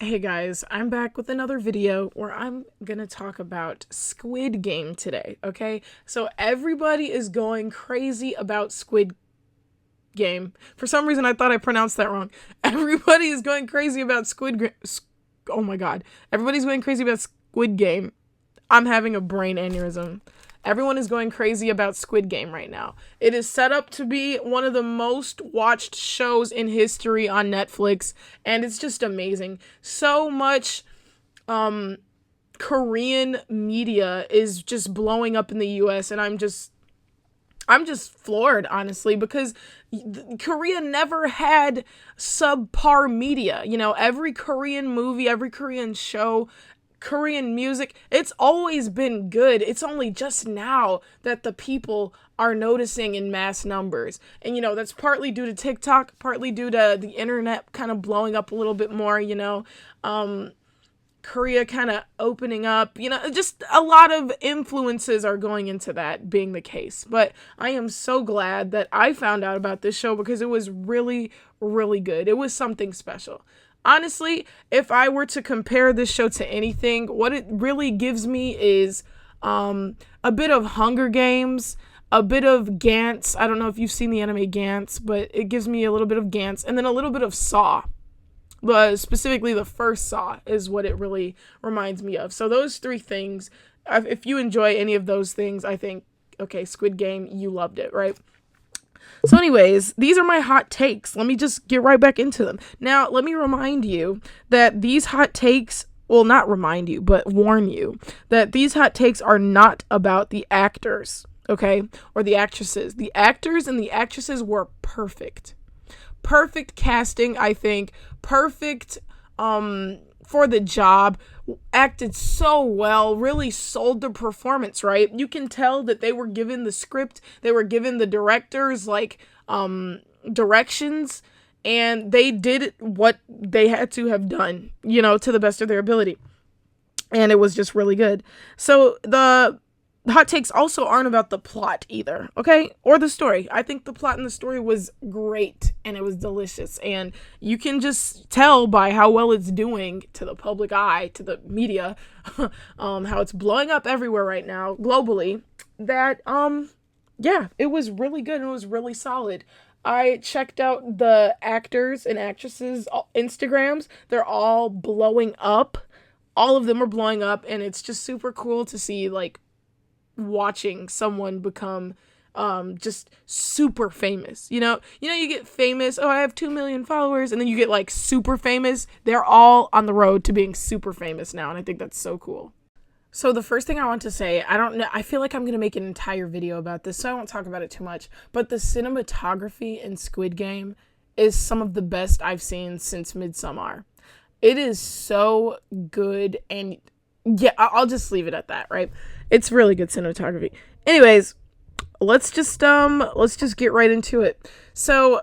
Hey guys, I'm back with another video where I'm gonna talk about Squid Game today, okay? So everybody is going crazy about Squid Game. For some reason I thought I pronounced that wrong. Everybody is going crazy about oh my god. Everybody's going crazy about Squid Game. I'm having a brain aneurysm. Everyone is going crazy about Squid Game right now. It is set up to be one of the most watched shows in history on Netflix, and it's just amazing. So much Korean media is just blowing up in the US, and I'm just floored, honestly, because Korea never had subpar media. You know, every Korean movie, every Korean show, Korean music, it's always been good. It's only just now that the people are noticing in mass numbers. And, you know, that's partly due to TikTok, partly due to the internet kind of blowing up a little bit more, Korea kind of opening up, just a lot of influences are going into that being the case. But I am so glad that I found out about this show because it was really, really good. It was something special. Honestly, if I were to compare this show to anything, what it really gives me is a bit of Hunger Games, a bit of Gantz. I don't know if you've seen the anime Gantz, but it gives me a little bit of Gantz, and then a little bit of Saw. Specifically, the first Saw is what it really reminds me of. So those three things, if you enjoy any of those things, I think, okay, Squid Game, you loved it, right? So anyways, these are my hot takes. Let me just get right back into them. Now, let me remind you that these hot takes, well, not remind you, but warn you that these hot takes are not about the actors, okay? Or the actresses. The actors and the actresses were perfect. Perfect casting, I think. Perfect for the job. Acted so well, really sold the performance, right? You can tell that they were given the script, they were given the directors directions, and they did what they had to have done, to the best of their ability. And it was just really good. So the hot takes also aren't about the plot either, okay? Or the story. I think the plot and the story was great and it was delicious. And you can just tell by how well it's doing to the public eye, to the media, how it's blowing up everywhere right now, globally, that, it was really good and it was really solid. I checked out the actors and actresses' Instagrams. They're all blowing up. All of them are blowing up, and it's just super cool to see, watching someone become just super famous. You get famous, oh, I have 2 million followers, and then you get super famous. They're all on the road to being super famous now, and I think that's so cool. So the first thing I want to say, I don't know, I feel like I'm going to make an entire video about this, so I won't talk about it too much, but the cinematography in Squid Game is some of the best I've seen since Midsommar. It is so good, and yeah, I'll just leave it at that, right? It's really good cinematography. Anyways, let's just get right into it. So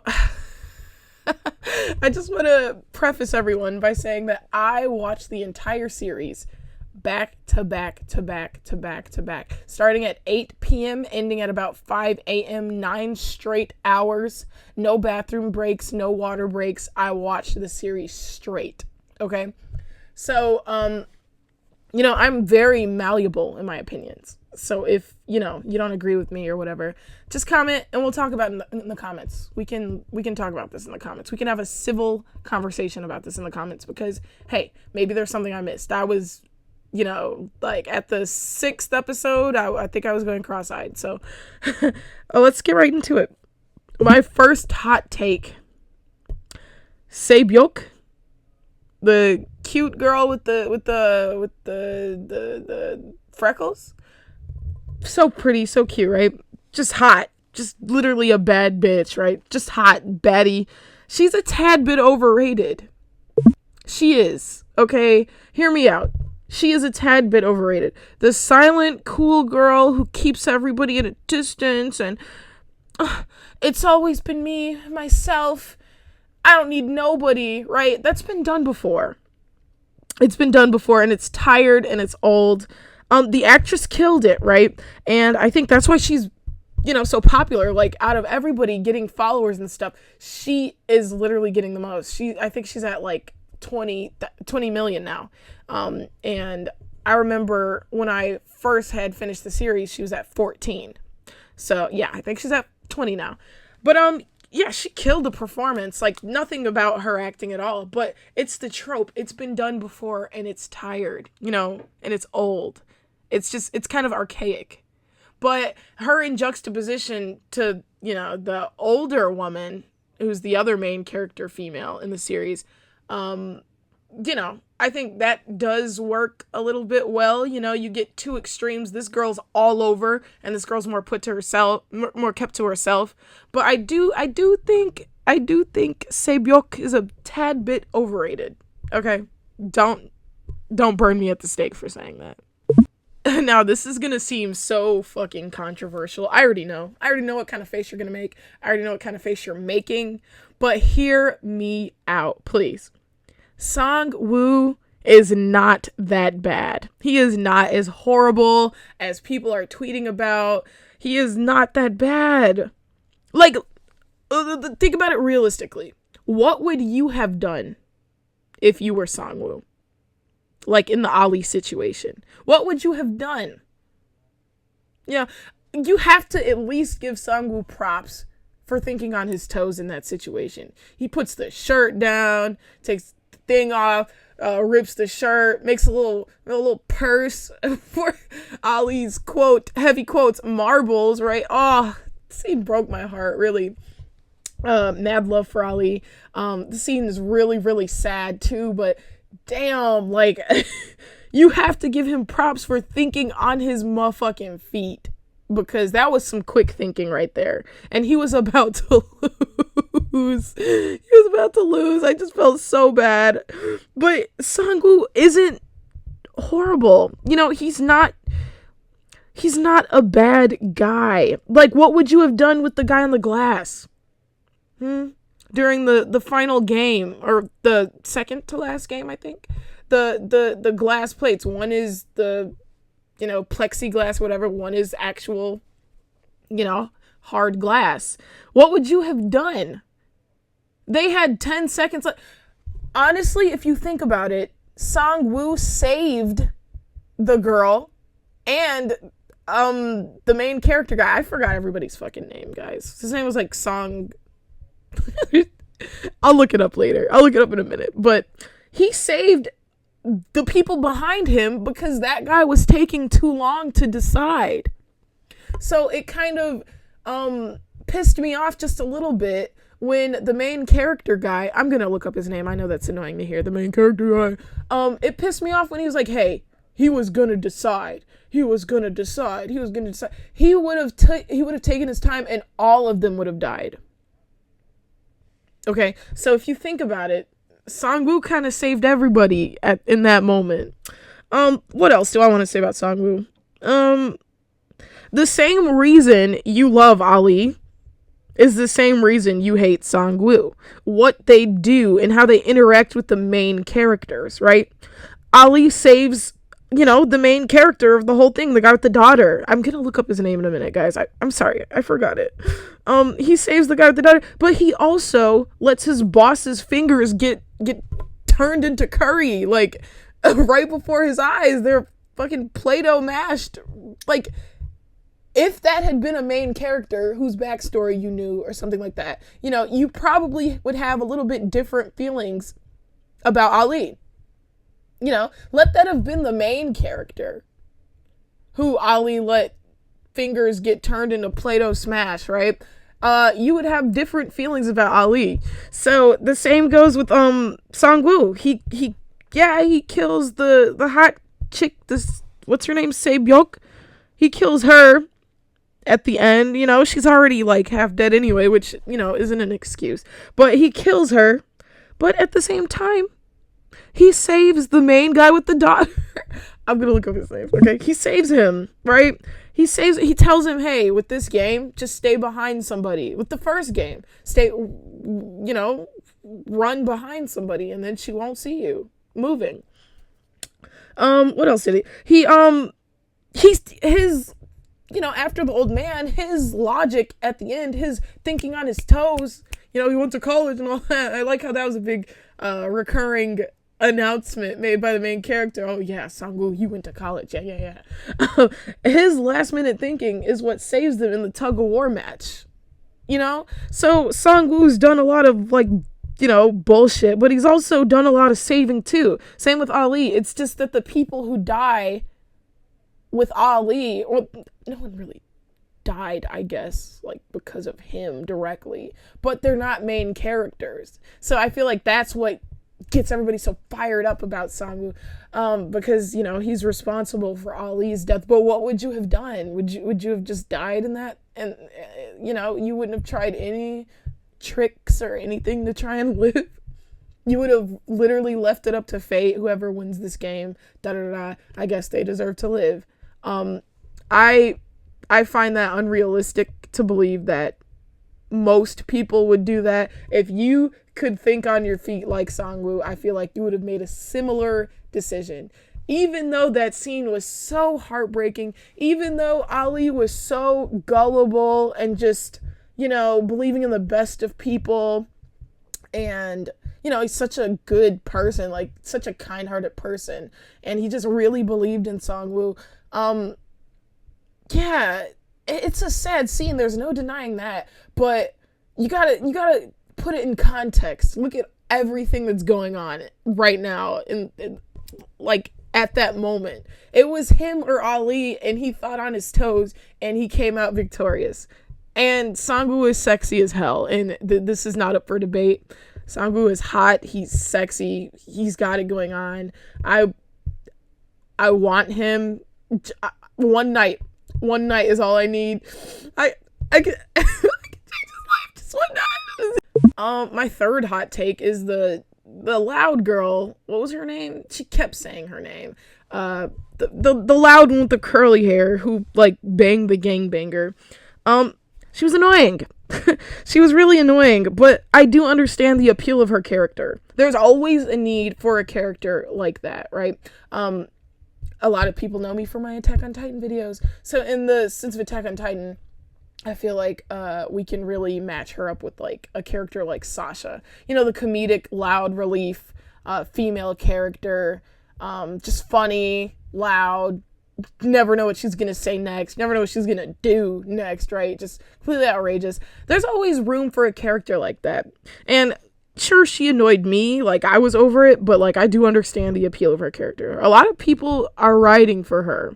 I just want to preface everyone by saying that I watched the entire series back to back to back to back to back, starting at 8 p.m., ending at about 5 a.m., 9 straight hours, no bathroom breaks, no water breaks. I watched the series straight, okay? So, I'm very malleable in my opinions. So if, you don't agree with me or whatever, just comment and we'll talk about it in the comments. We can talk about this in the comments. We can have a civil conversation about this in the comments because, hey, maybe there's something I missed. I was, at the 6th episode, I think I was going cross-eyed. So let's get right into it. My first hot take, Sebyok, the cute girl with the freckles, so pretty, so cute, right? Just hot, just literally a bad bitch, right? Just hot, baddie. She's a tad bit overrated. She is, okay? Hear me out. She is a tad bit overrated. The silent, cool girl who keeps everybody at a distance and it's always been me, myself. I don't need nobody, right? That's been done before. It's been done before, and it's tired, and it's old. The actress killed it, right? And I think that's why she's, so popular. Out of everybody getting followers and stuff, she is literally getting the most. I think she's at, 20 million now. And I remember when I first had finished the series, she was at 14. So yeah, I think she's at 20 now. But yeah, she killed the performance. Like, nothing about her acting at all. But it's the trope. It's been done before, and it's tired, you know, and it's old. It's kind of archaic. But her in juxtaposition to, you know, the older woman, who's the other main character female in the series, you know, I think that does work a little bit well. You know, you get two extremes. This girl's all over, and this girl's more put to herself, more kept to herself. But I do think Sebyok is a tad bit overrated. Okay, don't burn me at the stake for saying that. Now, this is gonna seem so fucking controversial. I already know what kind of face you're gonna make. I already know what kind of face you're making. But hear me out, please. Sang-woo is not that bad. He is not as horrible as people are tweeting about. He is not that bad. Like, think about it realistically. What would you have done if you were Sang-woo? Like, in the Ali situation. What would you have done? Yeah, you have to at least give Sang-woo props for thinking on his toes in that situation. He puts the shirt down, takes the thing off, rips the shirt, makes a little purse for Ali's quote, heavy quotes, marbles, right? Oh, the scene broke my heart, really. Mad love for Ali. The scene is really, really sad too, but damn, like, you have to give him props for thinking on his motherfucking feet, because that was some quick thinking right there. And he was about to lose. I just felt so bad. But Sang-woo isn't horrible. You know, he's not a bad guy. Like, what would you have done with the guy on the glass? During the final game, or the second to last game, I think. The glass plates. One is the, you know, plexiglass, whatever. One is actual, you know, hard glass. What would you have done? They had 10 seconds. Honestly, if you think about it, Sang-woo saved the girl and the main character guy. I forgot everybody's fucking name, guys. His name was like Song. I'll look it up later. I'll look it up in a minute. But he saved the people behind him because that guy was taking too long to decide. So it kind of pissed me off just a little bit when the main character guy, I'm gonna look up his name, I know that's annoying to hear, the main character guy, it pissed me off when he was like, hey, he was gonna decide. He would have taken his time, and all of them would have died. Okay, so if you think about it, Sang-woo kind of saved everybody in that moment. What else do I want to say about Sang-woo? The same reason you love Ali is the same reason you hate Sang-woo. What they do and how they interact with the main characters, right? Ali saves, you know, the main character of the whole thing, the guy with the daughter. I'm gonna look up his name in a minute, guys. I'm sorry, I forgot it. He saves the guy with the daughter, but he also lets his boss's fingers get turned into curry, like, right before his eyes. They're fucking Play-Doh mashed. Like, if that had been a main character whose backstory you knew or something like that, you know, you probably would have a little bit different feelings about Ali. You know, let that have been the main character who Ali let fingers get turned into Play-Doh smash, right? You would have different feelings about Ali. So the same goes with Sang-woo. He kills the hot chick, this, what's her name, Sebyok. He kills her at the end. You know, she's already like half dead anyway, which, you know, isn't an excuse. But he kills her. But at the same time, he saves the main guy with the daughter. I'm gonna look up his name. Okay, he saves him, right? He tells him, hey, with this game, just stay behind somebody. With the first game, you know, run behind somebody, and then she won't see you moving. What else did he? His, you know, after the old man, his logic at the end, his thinking on his toes, he went to college and all that. I like how that was a big recurring announcement made by the main character. Oh yeah, Sang-woo, you went to college. Yeah. His last minute thinking is what saves them in the tug of war match. So Sang-woo's done a lot of bullshit, but he's also done a lot of saving too. Same with Ali. It's just that the people who die with Ali, or no one really died, I guess, because of him directly, but they're not main characters. So I feel like that's what gets everybody so fired up about Sang-woo, because he's responsible for Ali's death. But what would you have done? Would you have just died in that? And you wouldn't have tried any tricks or anything to try and live. You would have literally left it up to fate. Whoever wins this game, I guess they deserve to live. I find that unrealistic to believe that most people would do that. If you could think on your feet like Sang-woo, I feel like you would have made a similar decision. Even though that scene was so heartbreaking, even though Ali was so gullible and just, believing in the best of people, and, he's such a good person, such a kind-hearted person, and he just really believed in Sang-woo. Yeah, it's a sad scene. There's no denying that, but you gotta put it in context. Look at everything that's going on right now, in at that moment. It was him or Ali, and he thought on his toes, and he came out victorious. And Sang-woo is sexy as hell, and this is not up for debate. Sang-woo is hot. He's sexy. He's got it going on. I want him. One night is all I need. I can take his life just one night. My third hot take is the loud girl. What was her name? She kept saying her name. The loud one with the curly hair who banged the gangbanger. She was annoying. She was really annoying, but I do understand the appeal of her character. There's always a need for a character like that, right? A lot of people know me for my Attack on Titan videos. So in the sense of Attack on Titan, I feel like we can really match her up with a character like Sasha. The comedic, loud relief, female character, just funny, loud, never know what she's gonna say next, never know what she's gonna do next, right? Just completely outrageous. There's always room for a character like that. And sure, she annoyed me, I was over it, but I do understand the appeal of her character. A lot of people are writing for her.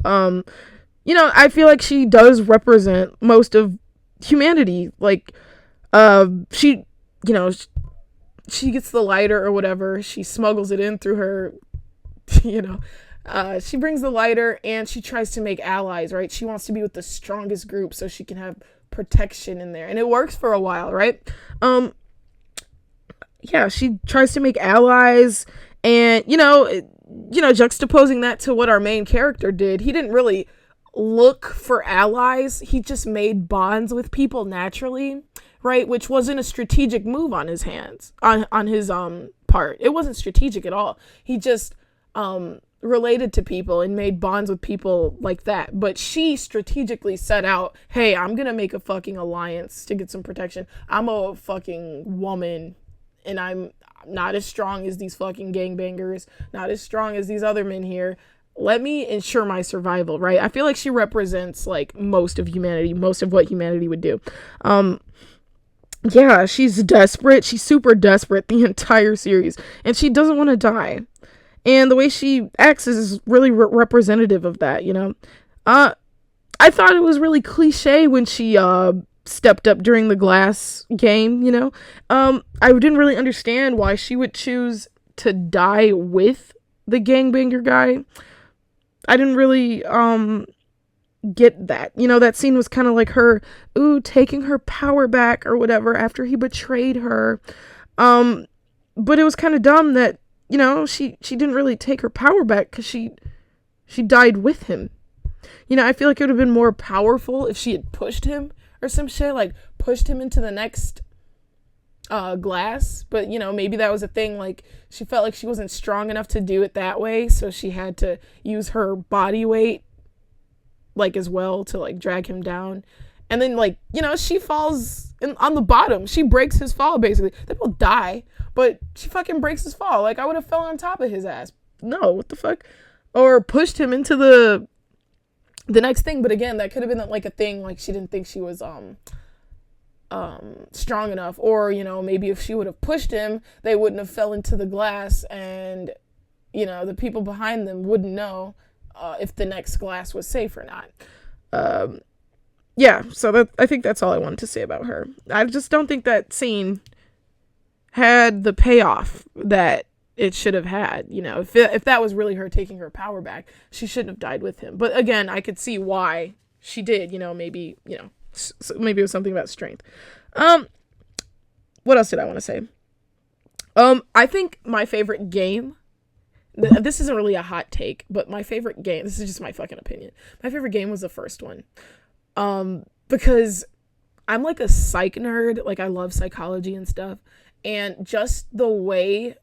I feel like she does represent most of humanity. She gets the lighter or whatever, she smuggles it in through her, she brings the lighter and she tries to make allies, right? She wants to be with the strongest group so she can have protection in there, and it works for a while, right? Yeah, she tries to make allies, and juxtaposing that to what our main character did, he didn't really look for allies. He just made bonds with people naturally, right? Which wasn't a strategic move on his part. It wasn't strategic at all. He just related to people and made bonds with people like that. But she strategically set out, hey, I'm gonna make a fucking alliance to get some protection. I'm a fucking woman, and I'm not as strong as these fucking gangbangers, not as strong as these other men here. Let me ensure my survival, right? I feel like she represents most of humanity, most of what humanity would do. Yeah, she's desperate. She's super desperate the entire series, and she doesn't want to die. And the way she acts is really representative of that, I thought it was really cliche when she stepped up during the glass game, I didn't really understand why she would choose to die with the gangbanger guy. I didn't really get that. That scene was kind of like her taking her power back or whatever after he betrayed her. But it was kind of dumb that she didn't really take her power back because she died with him. I feel like it would have been more powerful if she had pushed him or some shit, pushed him into the next glass. But maybe that was a thing, she felt like she wasn't strong enough to do it that way, so she had to use her body weight as well to drag him down. And then she falls on the bottom. She breaks his fall, basically. They both die, but she fucking breaks his fall. Like, I would have fell on top of his ass. No, what the fuck? Or pushed him into the next thing. But again, that could have been like a thing. Like, she didn't think she was strong enough. Or, you know, maybe if she would have pushed him, they wouldn't have fell into the glass, and, you know, the people behind them wouldn't know if the next glass was safe or not. Yeah, so I think that's all I wanted to say about her. I just don't think that scene had the payoff that it should have had. You know, if that was really her taking her power back, she shouldn't have died with him. But again, I could see why she did. You know, maybe maybe it was something about strength. What else did I want to say? I think my favorite game. This isn't really a hot take, but my favorite game. This is just my fucking opinion. My favorite game was the first one. Because I'm like a psych nerd, like I love psychology and stuff, and just the way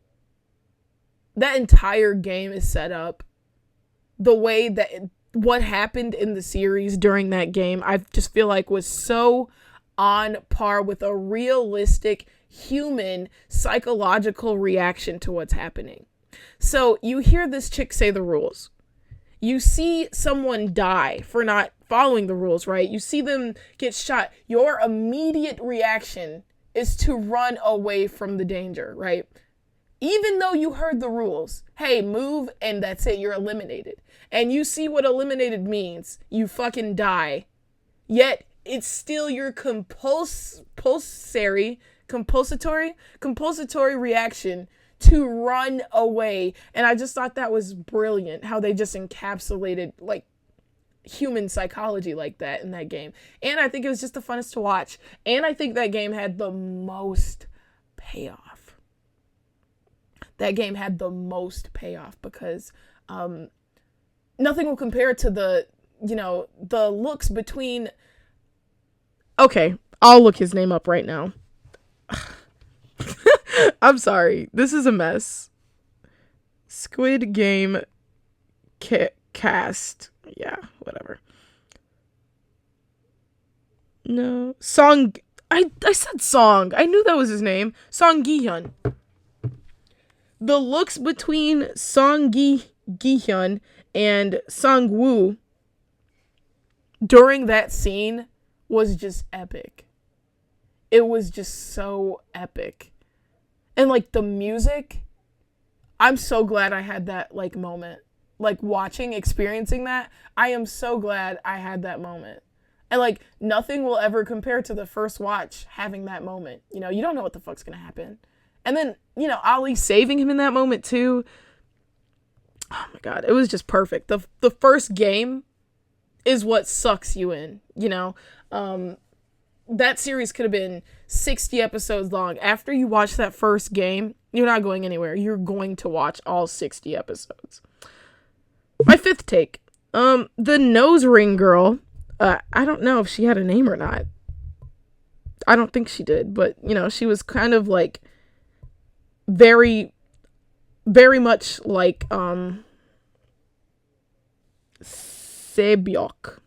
that entire game is set up, the way that what happened in the series during that game, I just feel like was so on par with a realistic human psychological reaction to what's happening. So you hear this chick say the rules. You see someone die for not following the rules, right? You see them get shot. Your immediate reaction is to run away from the danger, right? Even though you heard the rules, hey, move, and that's it, you're eliminated. And you see what eliminated means. You fucking die. Yet, it's still your compulsory reaction to run away. And I just thought that was brilliant, how they just encapsulated, like, human psychology like that in that game. And I think it was just the funnest to watch. And I think that game had the most payoff. That game had the most payoff because nothing will compare to the looks between... Okay, I'll look his name up right now. I'm sorry. This is a mess. Squid Game cast. Yeah, whatever. No. Song. I said Song. I knew that was his name. Song Gi-hyun. The looks between Song Gi-hyun and Song Woo during that scene was just epic. It was just so epic. And like the music, I'm so glad I had that like moment. Like experiencing that, I am so glad I had that moment. And like nothing will ever compare to the first watch having that moment. You know, you don't know what the fuck's gonna happen. And then, you know, Ali saving him in that moment too. Oh my god, it was just perfect. The first game is what sucks you in, you know. That series could have been 60 episodes long. After you watch that first game, you're not going anywhere. You're going to watch all 60 episodes. My fifth take. The nose ring girl. I don't know if she had a name or not. I don't think she did, but, you know, she was kind of like very, very much like Sebyok.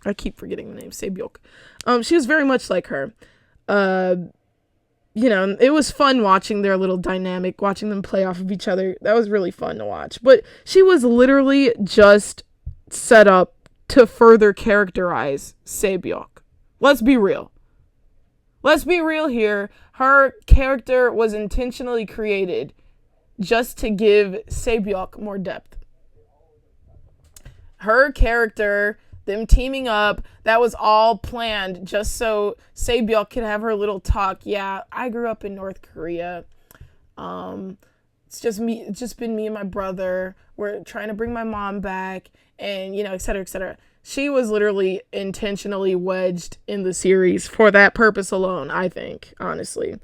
I keep forgetting the name, Sebyok. She was very much like her. You know, it was fun watching their little dynamic, watching them play off of each other. That was really fun to watch. But she was literally just set up to further characterize Sebyok. Let's be real. Let's be real here. Her character was intentionally created just to give Sebyok more depth. Her character, them teaming up, that was all planned just so Sebyok could have her little talk. Yeah, I grew up in North Korea. It's just been me and my brother. We're trying to bring my mom back, and, you know, et cetera, et cetera. She was literally intentionally wedged in the series for that purpose alone, I think, honestly.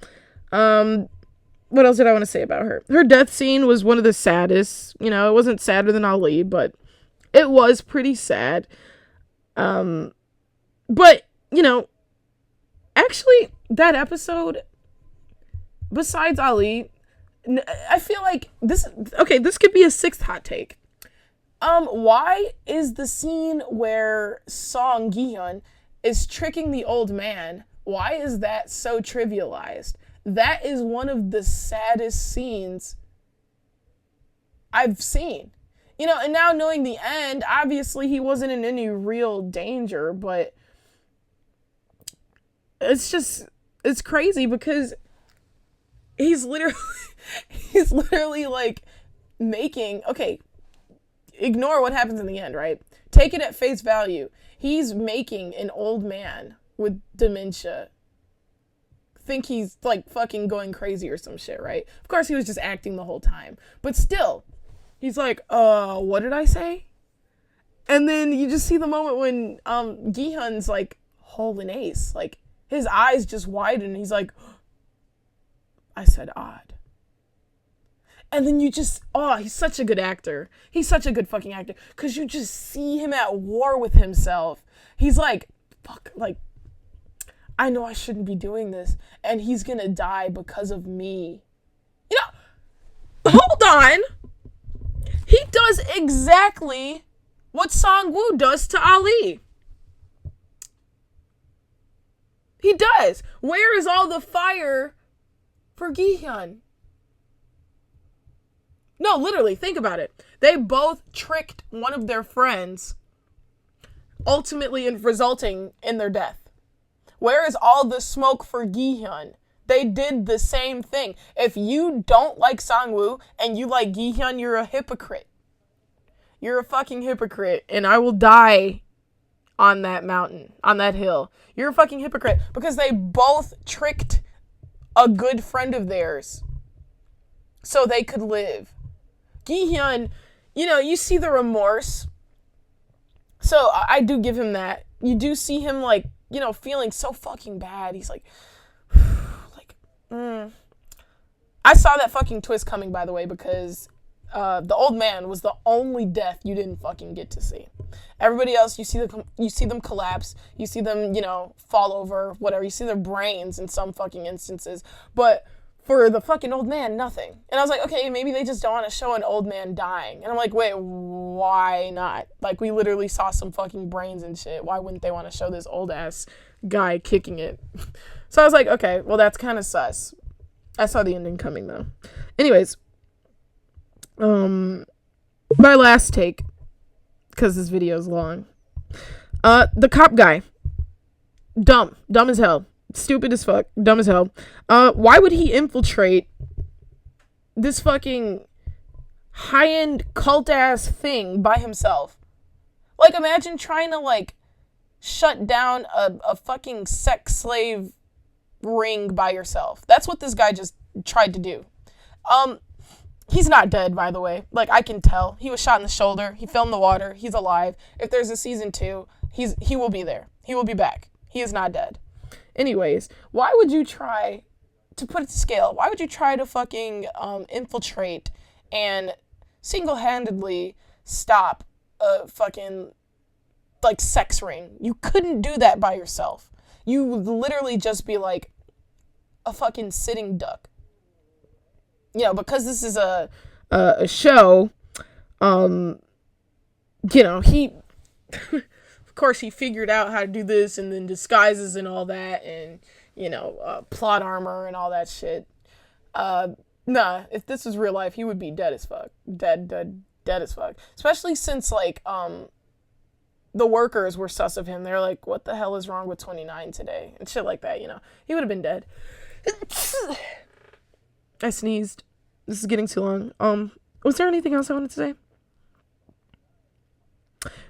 What else did I want to say about her? Her death scene was one of the saddest. You know, it wasn't sadder than Ali, but it was pretty sad. But, you know, actually, that episode, besides Ali, I feel like this could be a sixth hot take. Why is the scene where Song Gi-hyun is tricking the old man Why is that so trivialized? That is one of the saddest scenes I've seen. You know, and now knowing the end, obviously he wasn't in any real danger, but it's crazy because he's literally like making, okay, ignore what happens in the end, right? Take it at face value. He's making an old man with dementia think he's like fucking going crazy or some shit, right? Of course he was just acting the whole time. But still, he's like, what did I say? And then you just see the moment when Gi-hun's like holding Ace. Like, his eyes just widen. He's like, I said odd. And then you just, he's such a good actor. He's such a good fucking actor. Because you just see him at war with himself. He's like, fuck, like, I know I shouldn't be doing this. And he's gonna die because of me. You know, hold on. He does exactly what Sang-woo does to Ali. He does. Where is all the fire for Gi-hun? No, literally, think about it. They both tricked one of their friends, ultimately resulting in their death. Where is all the smoke for Gi-hun? They did the same thing. If you don't like Sang-woo and you like Gi-hun, you're a hypocrite. You're a fucking hypocrite, and I will die on that mountain, on that hill. You're a fucking hypocrite because they both tricked a good friend of theirs so they could live. Gi-hun, you know, you see the remorse. So I do give him that. You do see him, like, you know, feeling so fucking bad. He's like, I saw that fucking twist coming, by the way, because the old man was the only death you didn't fucking get to see. Everybody else, you see them collapse. You see them, you know, fall over, whatever. You see their brains in some fucking instances. But for the fucking old man, nothing. And I was like, okay, maybe they just don't want to show an old man dying. And I'm like, wait, why not? Like, we literally saw some fucking brains and shit. Why wouldn't they want to show this old ass guy kicking it? So I was like, okay, well, that's kind of sus. I saw the ending coming, though. Anyways, my last take, because this video is long. The cop guy. Dumb as hell. Stupid as fuck. Dumb as hell. Why would he infiltrate this fucking high-end cult-ass thing by himself? Like, imagine trying to, like, shut down a fucking sex slave ring by yourself. That's what this guy just tried to do. He's not dead, by the way. Like, I can tell. He was shot in the shoulder. He fell in the water. He's alive. If there's a season 2, he will be there. He will be back. He is not dead. Anyways, why would you try, to put it to scale, why would you try to fucking infiltrate and single-handedly stop a fucking, like, sex ring? You couldn't do that by yourself. You would literally just be like a fucking sitting duck. You know, because this is a show, you know, he... Of course, he figured out how to do this, and then disguises and all that, and, you know, plot armor and all that shit. Nah, if this was real life, he would be dead as fuck. Dead as fuck. Especially since, like, the workers were sus of him. They're like, what the hell is wrong with 29 today? And shit like that, you know. He would have been dead. I sneezed. This is getting too long. Was there anything else I wanted to say?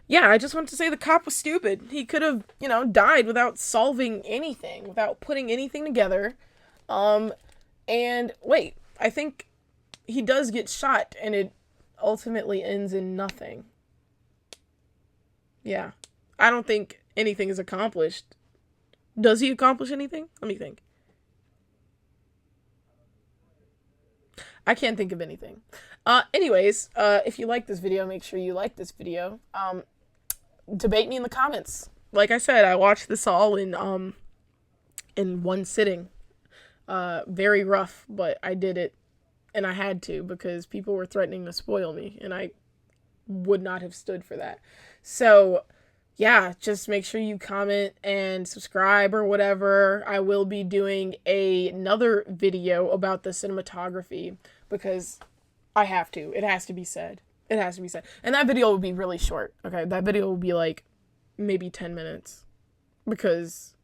Yeah, I just wanted to say the cop was stupid. He could have, you know, died without solving anything, without putting anything together. And wait, I think he does get shot, and it ultimately ends in nothing. Yeah, I don't think anything is accomplished. Does he accomplish anything? Let me think. I can't think of anything. Anyways, if you like this video, make sure you like this video. Debate me in the comments. Like I said, I watched this all in one sitting. Very rough, but I did it, and I had to because people were threatening to spoil me, and I would not have stood for that. So, yeah, just make sure you comment and subscribe or whatever. I will be doing another video about the cinematography because I have to. It has to be said. It has to be said. And that video will be really short. Okay, that video will be like maybe 10 minutes because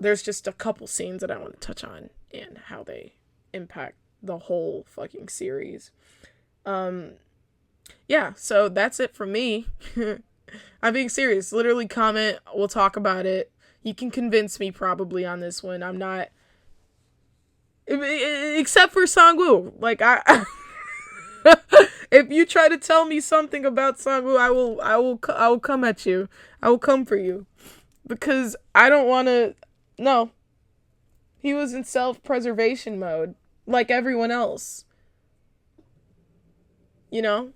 there's just a couple scenes that I want to touch on and how they impact the whole fucking series. Yeah, so that's it from me. I'm being serious. Literally comment. We'll talk about it. You can convince me probably on this one. I'm not, except for Sangwoo. Like if you try to tell me something about Sangwoo, I will come at you. I will come for you because I don't want to. No, he was in self-preservation mode like everyone else. You know.